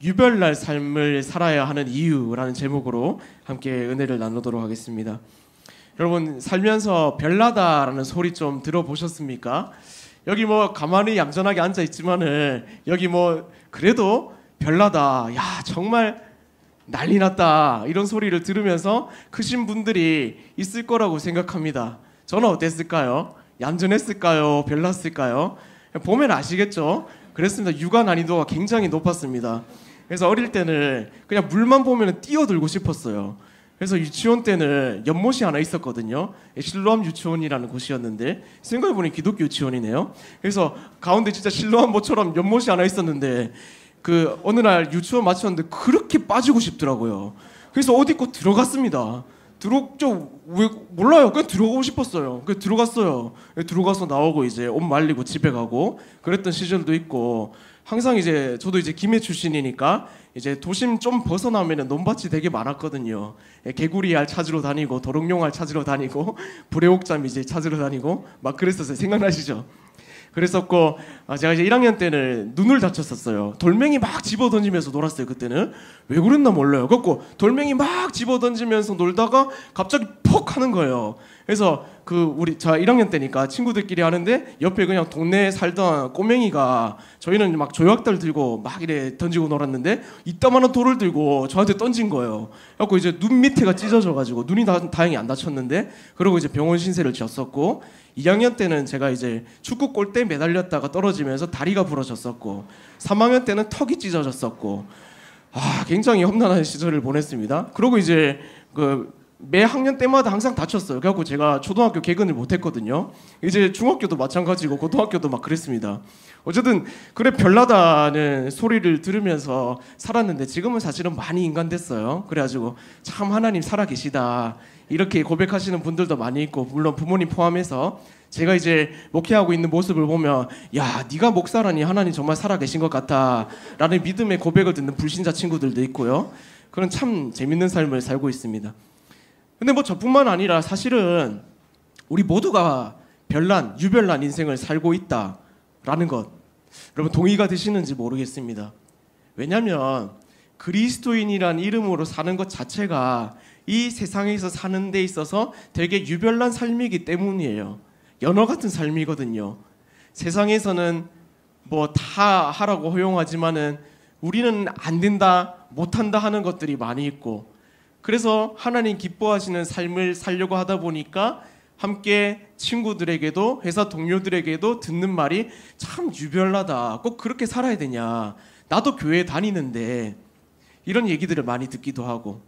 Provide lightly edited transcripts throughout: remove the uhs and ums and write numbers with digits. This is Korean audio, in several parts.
유별날 삶을 살아야 하는 이유라는 제목으로 함께 은혜를 나누도록 하겠습니다. 여러분, 살면서 별나다라는 소리 좀 들어보셨습니까? 여기 뭐 가만히 얌전하게 앉아 있지만은 여기 뭐 그래도 별나다, 야 정말 난리 났다, 이런 소리를 들으면서 크신 분들이 있을 거라고 생각합니다. 저는 어땠을까요? 얌전했을까요? 별났을까요? 보면 아시겠죠? 그랬습니다. 육아 난이도가 굉장히 높았습니다. 그래서 어릴 때는 그냥 물만 보면 뛰어들고 싶었어요. 그래서 유치원 때는 연못이 하나 있었거든요. 실로암 유치원이라는 곳이었는데 생각해보니 기독교 유치원이네요. 그래서 가운데 진짜 실로암 모처럼 연못이 하나 있었는데 그 어느 날 유치원 마쳤는데 그렇게 빠지고 싶더라고요. 그래서 어디 꼭 들어갔습니다. 왜 몰라요. 그냥 들어가고 싶었어요. 그냥 들어갔어요. 들어가서 나오고 이제 옷 말리고 집에 가고 그랬던 시절도 있고, 항상 이제 저도 이제 김해 출신이니까 이제 도심 좀 벗어나면은 논밭이 되게 많았거든요. 개구리알 찾으러 다니고 도롱뇽알 찾으러 다니고 불애옥잠 이제 찾으러 다니고 막 그랬었어요. 생각나시죠? 그랬었고, 제가 이제 1학년 때는 눈을 다쳤었어요. 돌멩이 막 집어 던지면서 놀았어요. 그때는 왜 그랬나 몰라요. 그래갖고 돌멩이 막 집어 던지면서 놀다가 갑자기 퍽 하는 거예요. 그래서 저 1학년 때니까 친구들끼리 하는데 옆에 그냥 동네에 살던 꼬맹이가, 저희는 막 조약돌 들고 막 이래 던지고 놀았는데 이따만한 돌을 들고 저한테 던진 거예요. 그래갖고 이제 눈 밑에가 찢어져가지고 눈이 다행히 안 다쳤는데, 그러고 이제 병원 신세를 졌었고, 2학년 때는 제가 이제 축구 골대에 매달렸다가 떨어지면서 다리가 부러졌었고, 3학년 때는 턱이 찢어졌었고, 굉장히 험난한 시절을 보냈습니다. 그리고 이제 매 학년 때마다 항상 다쳤어요. 그래갖고 제가 초등학교 개근을 못했거든요. 이제 중학교도 마찬가지고 고등학교도 막 그랬습니다. 어쨌든 그래 별나다는 소리를 들으면서 살았는데 지금은 사실은 많이 인간됐어요. 그래가지고 참 하나님 살아계시다 이렇게 고백하시는 분들도 많이 있고, 물론 부모님 포함해서 제가 이제 목회하고 있는 모습을 보면 야 네가 목사라니 하나님 정말 살아계신 것 같아 라는 믿음의 고백을 듣는 불신자 친구들도 있고요. 그런 참 재밌는 삶을 살고 있습니다. 근데 뭐 저뿐만 아니라 사실은 우리 모두가 유별난 인생을 살고 있다라는 것, 여러분 동의가 되시는지 모르겠습니다. 왜냐하면 그리스도인이란 이름으로 사는 것 자체가 이 세상에서 사는 데 있어서 되게 유별난 삶이기 때문이에요. 연어 같은 삶이거든요. 세상에서는 뭐 다 하라고 허용하지만은 우리는 안 된다, 못한다 하는 것들이 많이 있고, 그래서 하나님 기뻐하시는 삶을 살려고 하다 보니까 함께 친구들에게도 회사 동료들에게도 듣는 말이 참 유별나다, 꼭 그렇게 살아야 되냐, 나도 교회 다니는데, 이런 얘기들을 많이 듣기도 하고,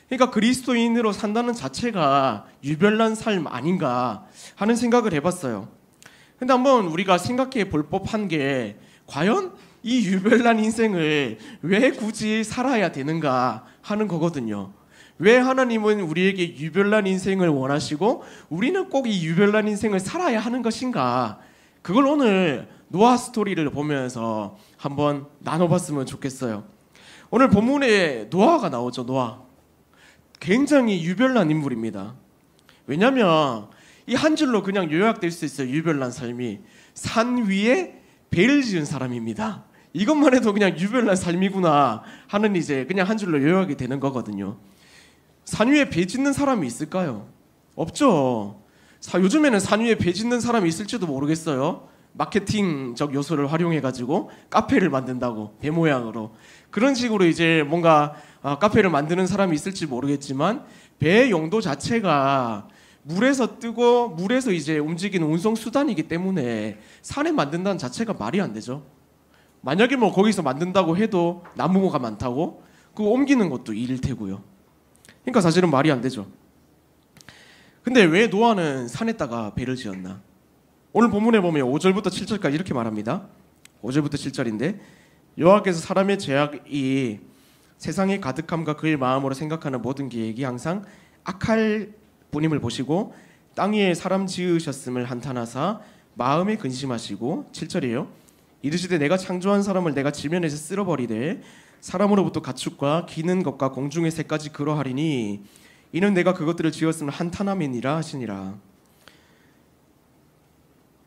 그러니까 그리스도인으로 산다는 자체가 유별난 삶 아닌가 하는 생각을 해봤어요. 근데 한번 우리가 생각해 볼 법한 게, 과연 이 유별난 인생을 왜 굳이 살아야 되는가 하는 거거든요. 왜 하나님은 우리에게 유별난 인생을 원하시고 우리는 꼭 이 유별난 인생을 살아야 하는 것인가, 그걸 오늘 노아 스토리를 보면서 한번 나눠봤으면 좋겠어요. 오늘 본문에 노아가 나오죠. 노아 굉장히 유별난 인물입니다. 왜냐하면 이 한 줄로 그냥 요약될 수 있어요. 유별난 삶이 산 위에 배를 지은 사람입니다. 이것만 해도 그냥 유별난 삶이구나 하는 이제 그냥 한 줄로 요약이 되는 거거든요. 산 위에 배 짓는 사람이 있을까요? 없죠. 요즘에는 산 위에 배 짓는 사람이 있을지도 모르겠어요. 마케팅적 요소를 활용해가지고 카페를 만든다고, 배 모양으로. 그런 식으로 이제 뭔가 카페를 만드는 사람이 있을지 모르겠지만, 배의 용도 자체가 물에서 뜨고 물에서 이제 움직이는 운송 수단이기 때문에 산에 만든다는 자체가 말이 안 되죠. 만약에 뭐 거기서 만든다고 해도 나무가 많다고 그거 옮기는 것도 일일 테고요. 그러니까 사실은 말이 안 되죠. 근데 왜 노아는 산에다가 배를 지었나? 오늘 본문에 보면 5절부터 7절까지 이렇게 말합니다. 5절부터 7절인데, 여호와께서 사람의 죄악이 세상에 가득함과 그의 마음으로 생각하는 모든 계획이 항상 악할 뿐임을 보시고 땅 위에 사람 지으셨음을 한탄하사 마음에 근심하시고, 7절이에요. 이르시되 내가 창조한 사람을 내가 지면에서 쓸어버리되 사람으로부터 가축과 기는 것과 공중의 새까지 그러하리니 이는 내가 그것들을 지었음을 한탄함이니라 하시니라.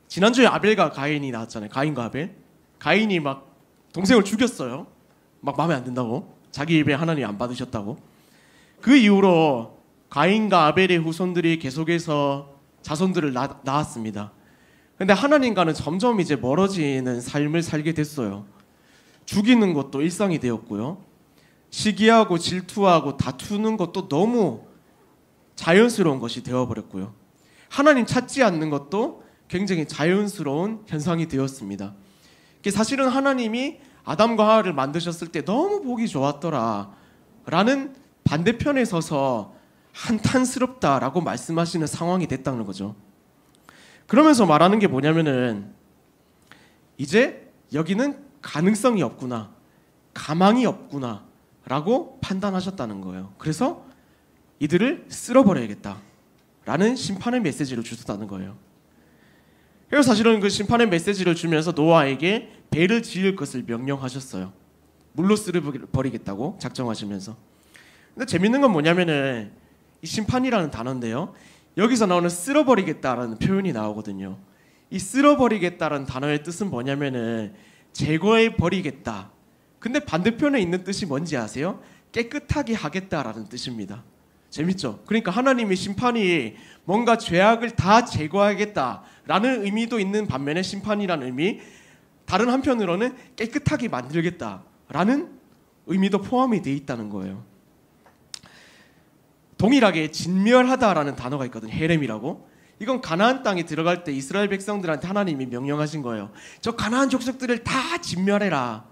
지난주에 아벨과 가인이 나왔잖아요. 가인과 아벨. 가인이 막 동생을 죽였어요. 막 마음에 안 든다고, 자기 예배 하나님 안 받으셨다고. 그 이후로 가인과 아벨의 후손들이 계속해서 자손들을 낳았습니다. 근데 하나님과는 점점 이제 멀어지는 삶을 살게 됐어요. 죽이는 것도 일상이 되었고요. 시기하고 질투하고 다투는 것도 너무 자연스러운 것이 되어버렸고요. 하나님 찾지 않는 것도 굉장히 자연스러운 현상이 되었습니다. 사실은 하나님이 아담과 하와를 만드셨을 때 너무 보기 좋았더라 라는 반대편에 서서 한탄스럽다라고 말씀하시는 상황이 됐다는 거죠. 그러면서 말하는 게 뭐냐면은 이제 여기는 가능성이 없구나, 가망이 없구나 라고 판단하셨다는 거예요. 그래서 이들을 쓸어버려야겠다 라는 심판의 메시지를 주셨다는 거예요. 그래서 사실은 그 심판의 메시지를 주면서 노아에게 배를 지을 것을 명령하셨어요. 물로 쓸어버리겠다고 작정하시면서. 근데 재밌는 건 뭐냐면은 이 심판이라는 단어인데요, 여기서 나오는 쓸어버리겠다라는 표현이 나오거든요. 이 쓸어버리겠다라는 단어의 뜻은 뭐냐면은 제거해버리겠다. 근데 반대편에 있는 뜻이 뭔지 아세요? 깨끗하게 하겠다라는 뜻입니다. 재밌죠? 그러니까 하나님의 심판이 뭔가 죄악을 다 제거하겠다라는 의미도 있는 반면에 심판이라는 의미, 다른 한편으로는 깨끗하게 만들겠다라는 의미도 포함이 되어 있다는 거예요. 동일하게 진멸하다라는 단어가 있거든요. 헤렘이라고. 이건 가나안 땅에 들어갈 때 이스라엘 백성들한테 하나님이 명령하신 거예요. 저 가나안 족속들을 다 진멸해라.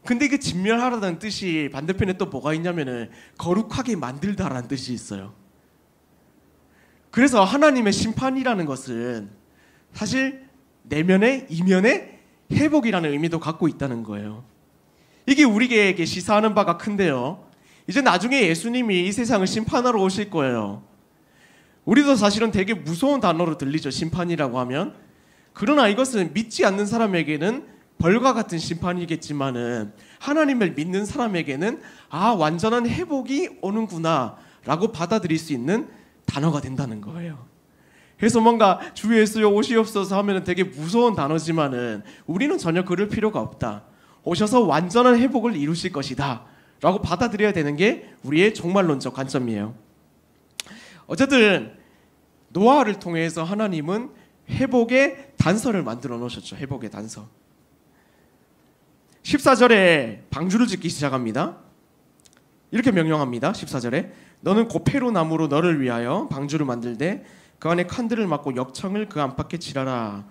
근데 그 진멸하라는 뜻이 반대편에 또 뭐가 있냐면은 거룩하게 만들다라는 뜻이 있어요. 그래서 하나님의 심판이라는 것은 사실 내면의 이면의 회복이라는 의미도 갖고 있다는 거예요. 이게 우리에게 시사하는 바가 큰데요, 이제 나중에 예수님이 이 세상을 심판하러 오실 거예요. 우리도 사실은 되게 무서운 단어로 들리죠, 심판이라고 하면. 그러나 이것은 믿지 않는 사람에게는 벌과 같은 심판이겠지만은 하나님을 믿는 사람에게는 완전한 회복이 오는구나 라고 받아들일 수 있는 단어가 된다는 거예요. 그래서 뭔가 주 예수여 오시옵소서 하면 되게 무서운 단어지만은 우리는 전혀 그럴 필요가 없다. 오셔서 완전한 회복을 이루실 것이다 라고 받아들여야 되는 게 우리의 종말론적 관점이에요. 어쨌든 노아를 통해서 하나님은 회복의 단서를 만들어 놓으셨죠. 회복의 단서. 14절에 방주를 짓기 시작합니다. 이렇게 명령합니다. 14절에 너는 고페로 나무로 너를 위하여 방주를 만들되 그 안에 칸들을 막고 역청을 그 안팎에 칠하라.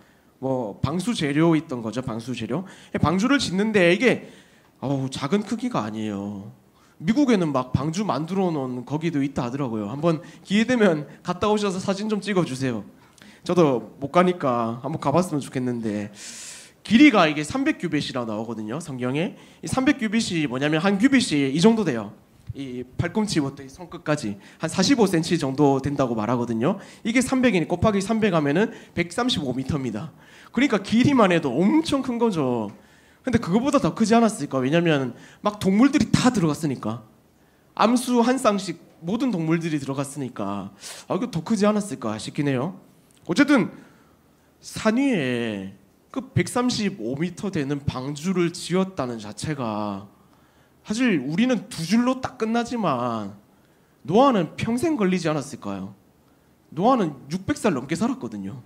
방수 재료 있던 거죠. 방수 재료. 방주를 짓는데 이게 작은 크기가 아니에요. 미국에는 막 방주 만들어 놓은 거기도 있다 하더라고요. 한번 기회 되면 갔다 오셔서 사진 좀 찍어 주세요. 저도 못 가니까 한번 가봤으면 좋겠는데, 길이가 이게 300규빗이라고 나오거든요, 성경에. 이 300규빗이 뭐냐면 한 규빗이 이 정도 돼요. 이 팔꿈치부터 이 손끝까지 한 45cm 정도 된다고 말하거든요. 이게 300이니 곱하기 300 하면은 135m입니다. 그러니까 길이만 해도 엄청 큰 거죠. 근데 그거보다 더 크지 않았을까? 왜냐면 막 동물들이 다 들어갔으니까. 암수 한 쌍씩 모든 동물들이 들어갔으니까 이거 더 크지 않았을까 싶긴 해요. 어쨌든 산 위에 그 135m 되는 방주를 지었다는 자체가, 사실 우리는 두 줄로 딱 끝나지만 노아는 평생 걸리지 않았을까요? 노아는 600살 넘게 살았거든요.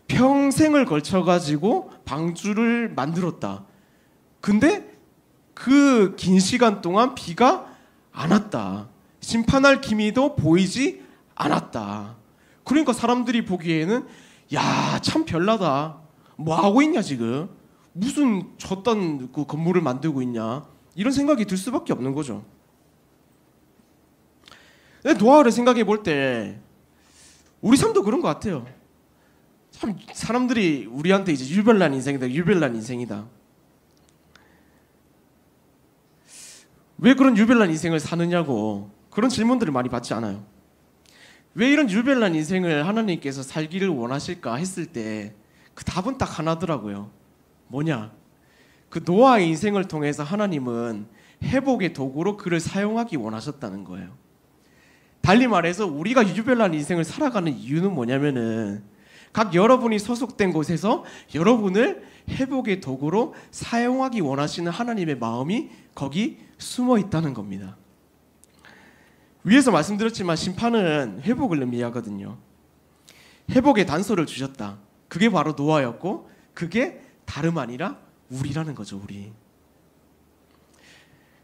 평생을 걸쳐가지고 방주를 만들었다. 근데 그 긴 시간 동안 비가 안 왔다. 심판할 기미도 보이지 않았다. 그러니까 사람들이 보기에는 야, 참 별나다. 뭐 하고 있냐 지금? 무슨 저딴 그 건물을 만들고 있냐? 이런 생각이 들 수밖에 없는 거죠. 노아를 생각해 볼 때 우리 삶도 그런 것 같아요. 참 사람들이 우리한테 이제 유별난 인생이다, 유별난 인생이다. 왜 그런 유별난 인생을 사느냐고 그런 질문들을 많이 받지 않아요. 왜 이런 유별난 인생을 하나님께서 살기를 원하실까 했을 때 그 답은 딱 하나더라고요. 뭐냐? 그 노아의 인생을 통해서 하나님은 회복의 도구로 그를 사용하기 원하셨다는 거예요. 달리 말해서 우리가 유별난 인생을 살아가는 이유는 뭐냐면은 각 여러분이 소속된 곳에서 여러분을 회복의 도구로 사용하기 원하시는 하나님의 마음이 거기 숨어 있다는 겁니다. 위에서 말씀드렸지만 심판은 회복을 의미하거든요. 회복의 단서를 주셨다. 그게 바로 노아였고 그게 다름 아니라 우리라는 거죠. 우리.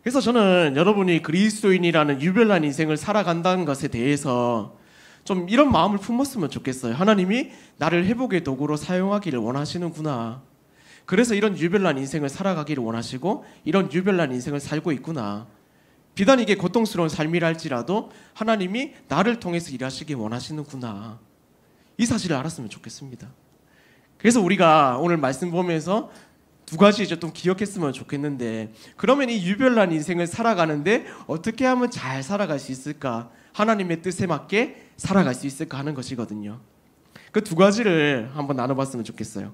그래서 저는 여러분이 그리스도인이라는 유별난 인생을 살아간다는 것에 대해서 좀 이런 마음을 품었으면 좋겠어요. 하나님이 나를 회복의 도구로 사용하기를 원하시는구나. 그래서 이런 유별난 인생을 살아가기를 원하시고 이런 유별난 인생을 살고 있구나. 비단 이게 고통스러운 삶이라 할지라도 하나님이 나를 통해서 일하시길 원하시는구나. 이 사실을 알았으면 좋겠습니다. 그래서 우리가 오늘 말씀 보면서 두 가지 이제 좀 기억했으면 좋겠는데, 그러면 이 유별난 인생을 살아가는데 어떻게 하면 잘 살아갈 수 있을까? 하나님의 뜻에 맞게 살아갈 수 있을까 하는 것이거든요. 그 두 가지를 한번 나눠봤으면 좋겠어요.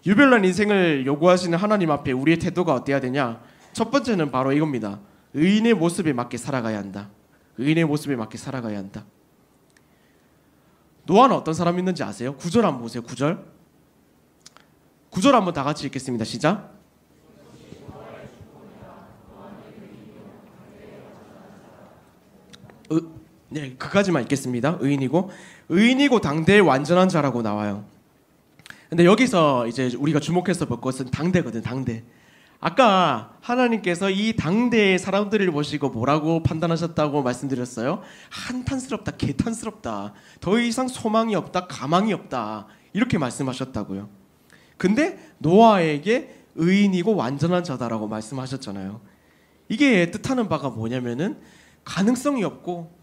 유별난 인생을 요구하시는 하나님 앞에 우리의 태도가 어때야 되냐? 첫 번째는 바로 이겁니다. 의인의 모습에 맞게 살아가야 한다. 의인의 모습에 맞게 살아가야 한다. 노아는 어떤 사람이 있는지 아세요? 9절 한번 보세요. 9절. 9절 한번 다 같이 읽겠습니다. 시작. 네, 그까지만 읽겠습니다. 의인이고 당대의 완전한 자라고 나와요. 근데 여기서 이제 우리가 주목해서 볼 것은 당대거든. 당대. 아까 하나님께서 이 당대의 사람들을 보시고 뭐라고 판단하셨다고 말씀드렸어요? 한탄스럽다, 개탄스럽다, 더 이상 소망이 없다, 가망이 없다, 이렇게 말씀하셨다고요. 근데 노아에게 의인이고 완전한 자다라고 말씀하셨잖아요. 이게 뜻하는 바가 뭐냐면은 가능성이 없고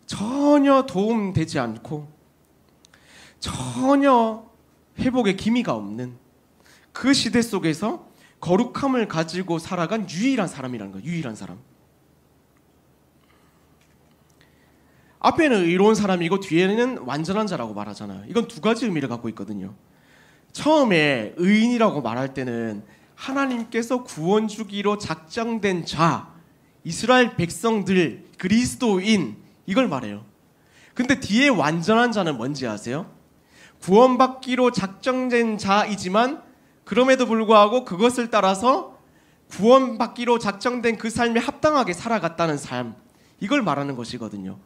전혀 도움되지 않고 전혀 회복의 기미가 없는 그 시대 속에서 거룩함을 가지고 살아간 유일한 사람이라는 거예요. 유일한 사람. 앞에는 의로운 사람이고 뒤에는 완전한 자라고 말하잖아요. 이건 두 가지 의미를 갖고 있거든요. 처음에 의인이라고 말할 때는 하나님께서 구원 주기로 작정된 자, 이스라엘 백성들, 그리스도인, 이걸 말해요. 근데 뒤에 완전한 자는 뭔지 아세요? 구원받기로 작정된 자이지만 그럼에도 불구하고 그것을 따라서 구원받기로 작정된 그 삶에 합당하게 살아갔다는 삶, 이걸 말하는 것이거든요.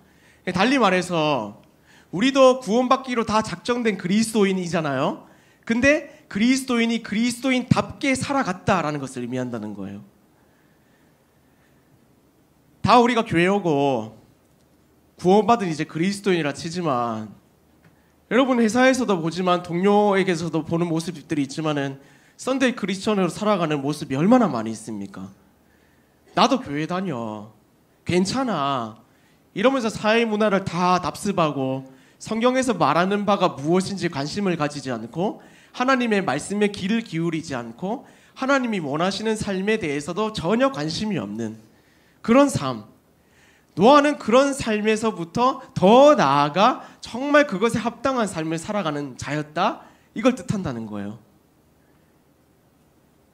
달리 말해서 우리도 구원받기로 다 작정된 그리스도인이잖아요. 근데 그리스도인이 그리스도인답게 살아갔다라는 것을 의미한다는 거예요. 다 우리가 교회 오고 구원받은 이제 그리스도인이라 치지만, 여러분 회사에서도 보지만 동료에게서도 보는 모습들이 있지만은 썬데이 크리스천으로 살아가는 모습이 얼마나 많이 있습니까? 나도 교회 다녀, 괜찮아, 이러면서 사회 문화를 다 답습하고 성경에서 말하는 바가 무엇인지 관심을 가지지 않고 하나님의 말씀에 귀를 기울이지 않고 하나님이 원하시는 삶에 대해서도 전혀 관심이 없는 그런 삶. 노아는 그런 삶에서부터 더 나아가 정말 그것에 합당한 삶을 살아가는 자였다, 이걸 뜻한다는 거예요.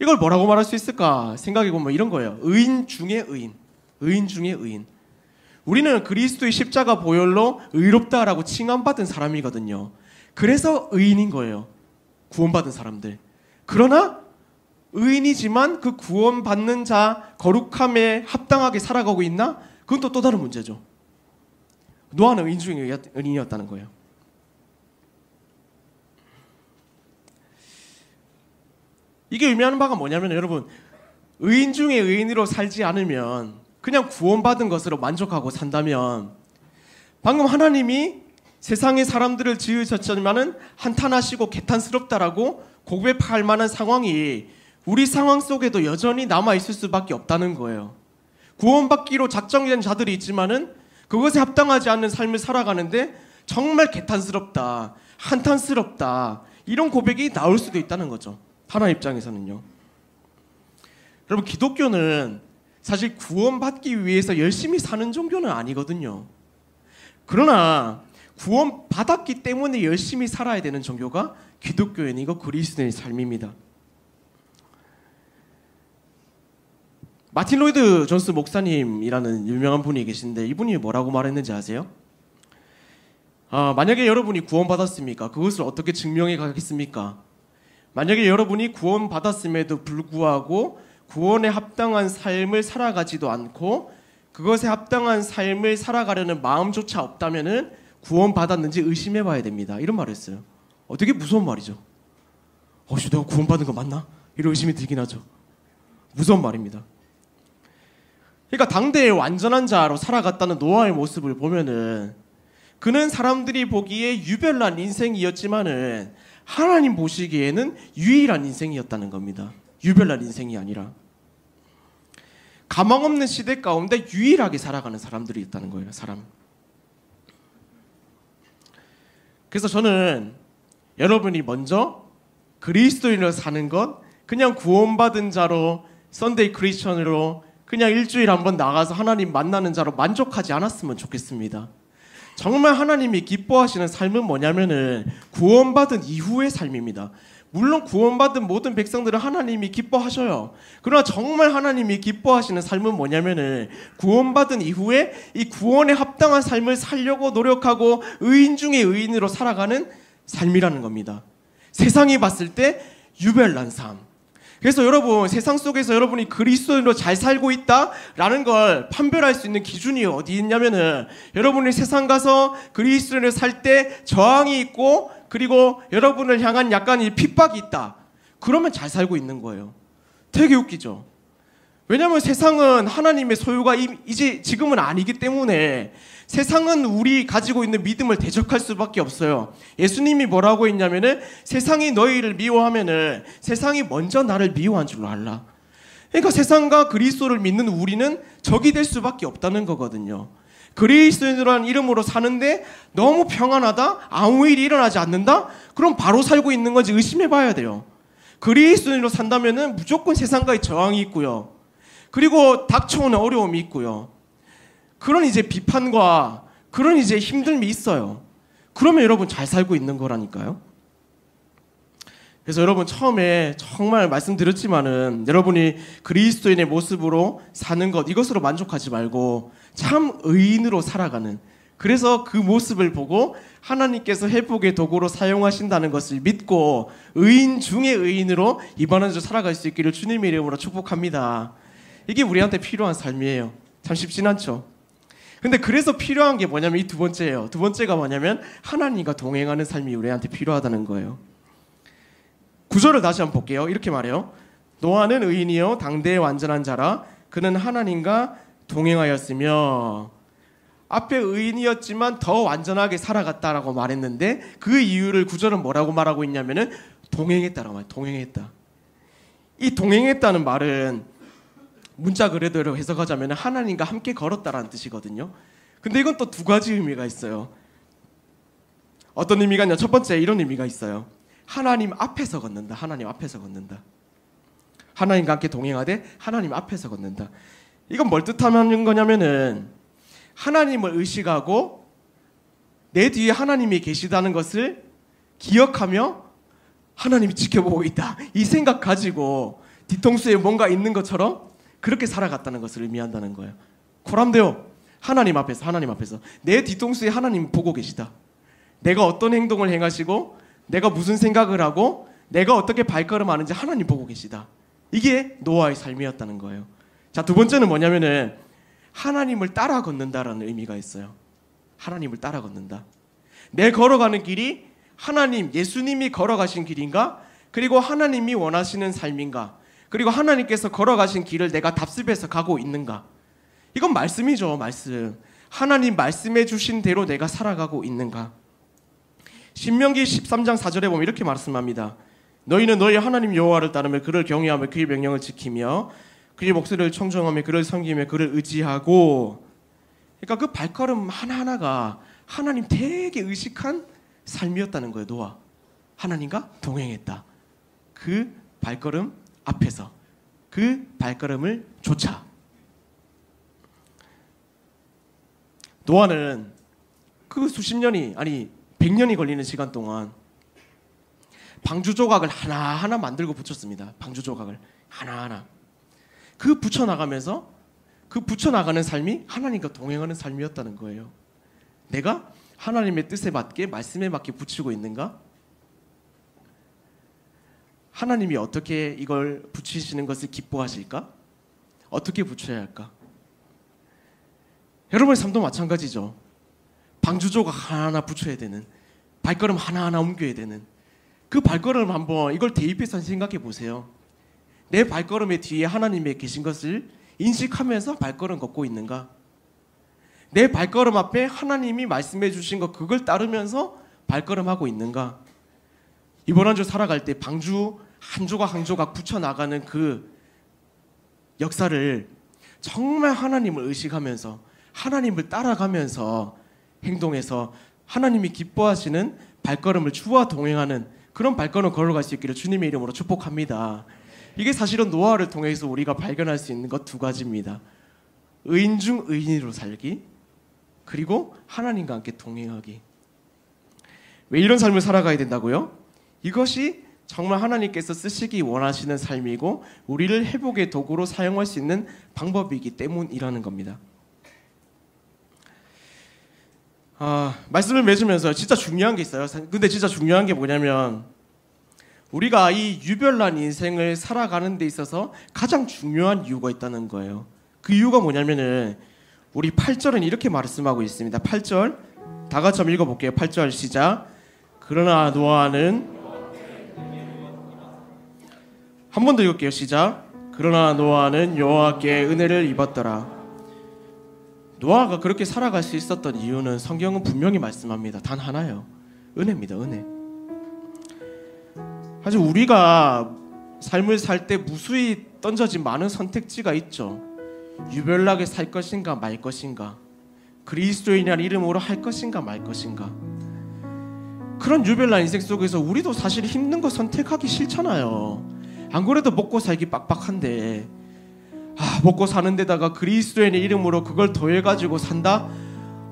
이걸 뭐라고 말할 수 있을까 생각해보면 이런 거예요. 의인 중에 의인. 의인 중에 의인. 우리는 그리스도의 십자가 보혈로 의롭다라고 칭함받은 사람이거든요. 그래서 의인인 거예요. 구원받은 사람들. 그러나 의인이지만 그 구원받는 자 거룩함에 합당하게 살아가고 있나? 그건 또 다른 문제죠. 노아는 의인 중에 의인이었다는 거예요. 이게 의미하는 바가 뭐냐면, 여러분, 의인 중에 의인으로 살지 않으면, 그냥 구원받은 것으로 만족하고 산다면, 방금 하나님이 세상의 사람들을 지으셨지만은 한탄하시고 개탄스럽다라고 고백할 만한 상황이 우리 상황 속에도 여전히 남아 있을 수밖에 없다는 거예요. 구원받기로 작정된 자들이 있지만은 그것에 합당하지 않는 삶을 살아가는데 정말 개탄스럽다, 한탄스럽다, 이런 고백이 나올 수도 있다는 거죠. 하나님 입장에서는요. 여러분, 기독교는 사실 구원받기 위해서 열심히 사는 종교는 아니거든요. 그러나 구원받았기 때문에 열심히 살아야 되는 종교가 기독교인이고 그리스도인의 삶입니다. 마틴 로이드 존스 목사님이라는 유명한 분이 계신데, 이분이 뭐라고 말했는지 아세요? 만약에 여러분이 구원받았습니까? 그것을 어떻게 증명해 가겠습니까? 만약에 여러분이 구원받았음에도 불구하고 구원에 합당한 삶을 살아가지도 않고 그것에 합당한 삶을 살아가려는 마음조차 없다면은 구원받았는지 의심해 봐야 됩니다. 이런 말을 했어요. 되게 무서운 말이죠. 내가 구원받은 거 맞나? 이런 의심이 들긴 하죠. 무서운 말입니다. 그러니까 당대의 완전한 자로 살아갔다는 노아의 모습을 보면은 그는 사람들이 보기에 유별난 인생이었지만은 하나님 보시기에는 유일한 인생이었다는 겁니다. 유별난 인생이 아니라 가망 없는 시대 가운데 유일하게 살아가는 사람들이 있다는 거예요. 사람. 그래서 저는 여러분이 먼저 그리스도인으로 사는 것, 그냥 구원받은 자로 썬데이 크리스천으로 그냥 일주일에 한번 나가서 하나님 만나는 자로 만족하지 않았으면 좋겠습니다. 정말 하나님이 기뻐하시는 삶은 뭐냐면은 구원받은 이후의 삶입니다. 물론 구원받은 모든 백성들은 하나님이 기뻐하셔요. 그러나 정말 하나님이 기뻐하시는 삶은 뭐냐면은 구원받은 이후에 이 구원에 합당한 삶을 살려고 노력하고 의인 중에 의인으로 살아가는 삶이라는 겁니다. 세상이 봤을 때 유별난 삶. 그래서 여러분, 세상 속에서 여러분이 그리스도인으로 잘 살고 있다라는 걸 판별할 수 있는 기준이 어디 있냐면은 여러분이 세상 가서 그리스도인으로 살 때 저항이 있고 그리고 여러분을 향한 약간 핍박이 있다. 그러면 잘 살고 있는 거예요. 되게 웃기죠. 왜냐하면 세상은 하나님의 소유가 이제 지금은 아니기 때문에 세상은 우리 가지고 있는 믿음을 대적할 수밖에 없어요. 예수님이 뭐라고 했냐면은 세상이 너희를 미워하면은 세상이 먼저 나를 미워한 줄로 알라. 그러니까 세상과 그리스도를 믿는 우리는 적이 될 수밖에 없다는 거거든요. 그리스도인이라는 이름으로 사는데 너무 평안하다? 아무 일이 일어나지 않는다? 그럼 바로 살고 있는 건지 의심해 봐야 돼요. 그리스도인으로 산다면은 무조건 세상과의 저항이 있고요. 그리고 닥쳐오는 어려움이 있고요. 그런 이제 비판과 그런 이제 힘듦이 있어요. 그러면 여러분 잘 살고 있는 거라니까요. 그래서 여러분 처음에 정말 말씀드렸지만은 여러분이 그리스도인의 모습으로 사는 것 이것으로 만족하지 말고 참 의인으로 살아가는, 그래서 그 모습을 보고 하나님께서 회복의 도구로 사용하신다는 것을 믿고 의인 중에 의인으로 이번 한 주 살아갈 수 있기를 주님의 이름으로 축복합니다. 이게 우리한테 필요한 삶이에요. 참 쉽진 않죠. 근데 그래서 필요한 게 뭐냐면 이 두 번째예요. 두 번째가 뭐냐면 하나님과 동행하는 삶이 우리한테 필요하다는 거예요. 구절을 다시 한번 볼게요. 이렇게 말해요. 노아는 의인이요 당대의 완전한 자라 그는 하나님과 동행하였으며, 앞에 의인이었지만 더 완전하게 살아갔다라고 말했는데 그 이유를 구절은 뭐라고 말하고 있냐면은 동행했다라고 말해요. 동행했다. 이 동행했다는 말은 문자 그대로 해석하자면 하나님과 함께 걸었다라는 뜻이거든요. 근데 이건 또 두 가지 의미가 있어요. 어떤 의미가 있냐? 첫 번째 이런 의미가 있어요. 하나님 앞에서 걷는다. 하나님 앞에서 걷는다. 하나님과 함께 동행하되 하나님 앞에서 걷는다. 이건 뭘 뜻하는 거냐면은 하나님을 의식하고 내 뒤에 하나님이 계시다는 것을 기억하며 하나님이 지켜보고 있다. 이 생각 가지고 뒤통수에 뭔가 있는 것처럼 그렇게 살아갔다는 것을 의미한다는 거예요. 코람데요. 하나님 앞에서 내 뒤통수에 하나님 보고 계시다. 내가 어떤 행동을 행하시고 내가 무슨 생각을 하고 내가 어떻게 발걸음하는지 하나님 보고 계시다. 이게 노아의 삶이었다는 거예요. 자, 두 번째는 뭐냐면은 하나님을 따라 걷는다라는 의미가 있어요. 하나님을 따라 걷는다. 내 걸어가는 길이 하나님, 예수님이 걸어가신 길인가? 그리고 하나님이 원하시는 삶인가? 그리고 하나님께서 걸어가신 길을 내가 답습해서 가고 있는가? 이건 말씀이죠. 말씀. 하나님 말씀해 주신 대로 내가 살아가고 있는가? 신명기 13장 4절에 보면 이렇게 말씀합니다. 너희는 너희 하나님 여호와를 따르며 그를 경외하며 그의 명령을 지키며 그의 목소리를 청정하며 그를 섬기며 그를 의지하고. 그러니까 그 발걸음 하나하나가 하나님 되게 의식한 삶이었다는 거예요. 노아. 하나님과 동행했다. 그 발걸음 앞에서 그 발걸음을 쫓아. 노아는 그 수십 년이 아니 100년이 걸리는 시간 동안 방주 조각을 하나하나 만들고 붙였습니다. 방주 조각을 하나하나. 그 붙여나가면서 그 붙여나가는 삶이 하나님과 동행하는 삶이었다는 거예요. 내가 하나님의 뜻에 맞게 말씀에 맞게 붙이고 있는가? 하나님이 어떻게 이걸 붙이시는 것을 기뻐하실까? 어떻게 붙여야 할까? 여러분의 삶도 마찬가지죠. 방주조각 하나하나 붙여야 되는, 발걸음 하나하나 옮겨야 되는 그 발걸음, 한번 이걸 대입해서 생각해 보세요. 내 발걸음의 뒤에 하나님이 계신 것을 인식하면서 발걸음 걷고 있는가? 내 발걸음 앞에 하나님이 말씀해 주신 것, 그걸 따르면서 발걸음하고 있는가? 이번 한 주 살아갈 때 방주 한 조각 한 조각 붙여나가는 그 역사를 정말 하나님을 의식하면서 하나님을 따라가면서 행동해서 하나님이 기뻐하시는 발걸음을 주와 동행하는 그런 발걸음 걸어갈 수 있기를 주님의 이름으로 축복합니다. 이게 사실은 노아를 통해서 우리가 발견할 수 있는 것 두 가지입니다. 의인 중 의인으로 살기, 그리고 하나님과 함께 동행하기. 왜 이런 삶을 살아가야 된다고요? 이것이 정말 하나님께서 쓰시기 원하시는 삶이고 우리를 회복의 도구로 사용할 수 있는 방법이기 때문이라는 겁니다. 말씀을 맺으면서 진짜 중요한 게 있어요. 근데 진짜 중요한 게 뭐냐면, 우리가 이 유별난 인생을 살아가는 데 있어서 가장 중요한 이유가 있다는 거예요. 그 이유가 뭐냐면은 우리 8절은 이렇게 말씀하고 있습니다. 8절 다 같이 한번 읽어볼게요. 8절 시작. 그러나 노아는, 한 번 더 읽을게요. 시작. 그러나 노아는 여호와께 은혜를 입었더라. 노아가 그렇게 살아갈 수 있었던 이유는 성경은 분명히 말씀합니다. 단 하나예요. 은혜입니다. 은혜. 사실 우리가 삶을 살 때 무수히 던져진 많은 선택지가 있죠. 유별나게 살 것인가 말 것인가, 그리스도인이라는 이름으로 할 것인가 말 것인가. 그런 유별난 인생 속에서 우리도 사실 힘든 거 선택하기 싫잖아요. 안 그래도 먹고 살기 빡빡한데 먹고 사는 데다가 그리스도인의 이름으로 그걸 더해가지고 산다?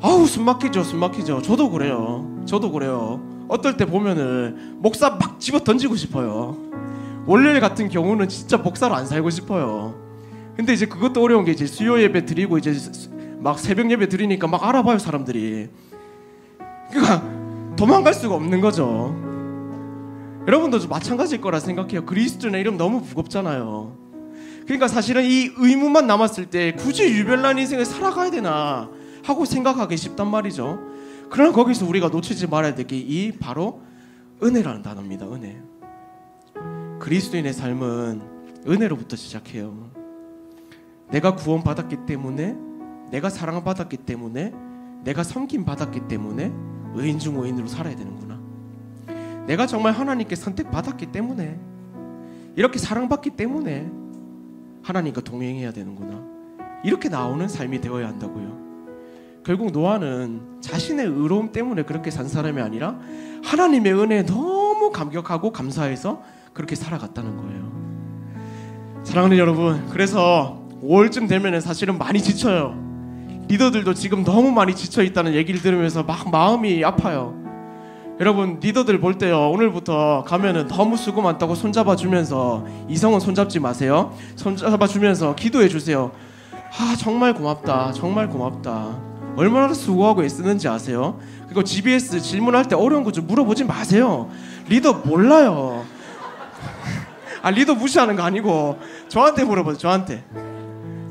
아우 숨막히죠. 숨막히죠. 저도 그래요. 어떨 때 보면은 목사 막 집어 던지고 싶어요. 월요일 같은 경우는 진짜 목사로 안 살고 싶어요. 근데 이제 그것도 어려운 게, 이제 수요 예배 드리고 이제 막 새벽 예배 드리니까 막 알아봐요, 사람들이. 그러니까 도망갈 수가 없는 거죠. 여러분도 좀 마찬가지일 거라 생각해요. 그리스도의 이름 너무 무겁잖아요. 그러니까 사실은 이 의무만 남았을 때 굳이 유별난 인생을 살아가야 되나 하고 생각하기 쉽단 말이죠. 그러나 거기서 우리가 놓치지 말아야 될 게 이 바로 은혜라는 단어입니다. 은혜. 그리스도인의 삶은 은혜로부터 시작해요. 내가 구원받았기 때문에, 내가 사랑받았기 때문에, 내가 섬김받았기 때문에 의인 중 의인으로 살아야 되는구나. 내가 정말 하나님께 선택받았기 때문에, 이렇게 사랑받기 때문에 하나님과 동행해야 되는구나. 이렇게 나오는 삶이 되어야 한다고요. 결국 노아는 자신의 의로움 때문에 그렇게 산 사람이 아니라 하나님의 은혜에 너무 감격하고 감사해서 그렇게 살아갔다는 거예요. 사랑하는 여러분, 그래서 5월쯤 되면 사실은 많이 지쳐요. 리더들도 지금 너무 많이 지쳐있다는 얘기를 들으면서 막 마음이 아파요. 여러분, 리더들 볼 때요, 오늘부터 가면은 너무 수고 많다고 손잡아주면서, 이성은 손잡지 마세요. 손잡아주면서 기도해 주세요. 정말 고맙다, 정말 고맙다. 얼마나 수고하고 애쓰는지 아세요? 그리고 GBS 질문할 때 어려운 거 좀 물어보지 마세요. 리더 몰라요. 리더 무시하는 거 아니고 저한테 물어보세요. 저한테.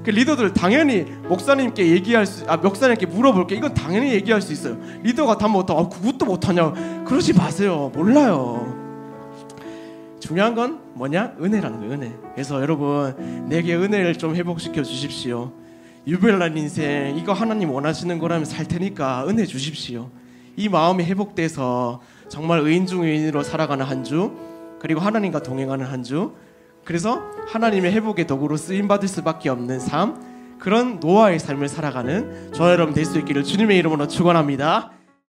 그 리더들 당연히 목사님께 얘기할 수, 목사님께 물어볼게. 이건 당연히 얘기할 수 있어요. 리더가 다 못하고 그것도 못하냐, 그러지 마세요. 몰라요. 중요한 건 뭐냐? 은혜라는 거예요. 은혜. 그래서 여러분, 내게 은혜를 좀 회복시켜 주십시오. 유별난 인생, 이거 하나님 원하시는 거라면 살 테니까 은혜 주십시오. 이 마음이 회복돼서 정말 의인 중 의인으로 살아가는 한 주, 그리고 하나님과 동행하는 한 주, 그래서 하나님의 회복의 도구로 쓰임받을 수밖에 없는 삶, 그런 노아의 삶을 살아가는 저와 여러분 될 수 있기를 주님의 이름으로 축원합니다.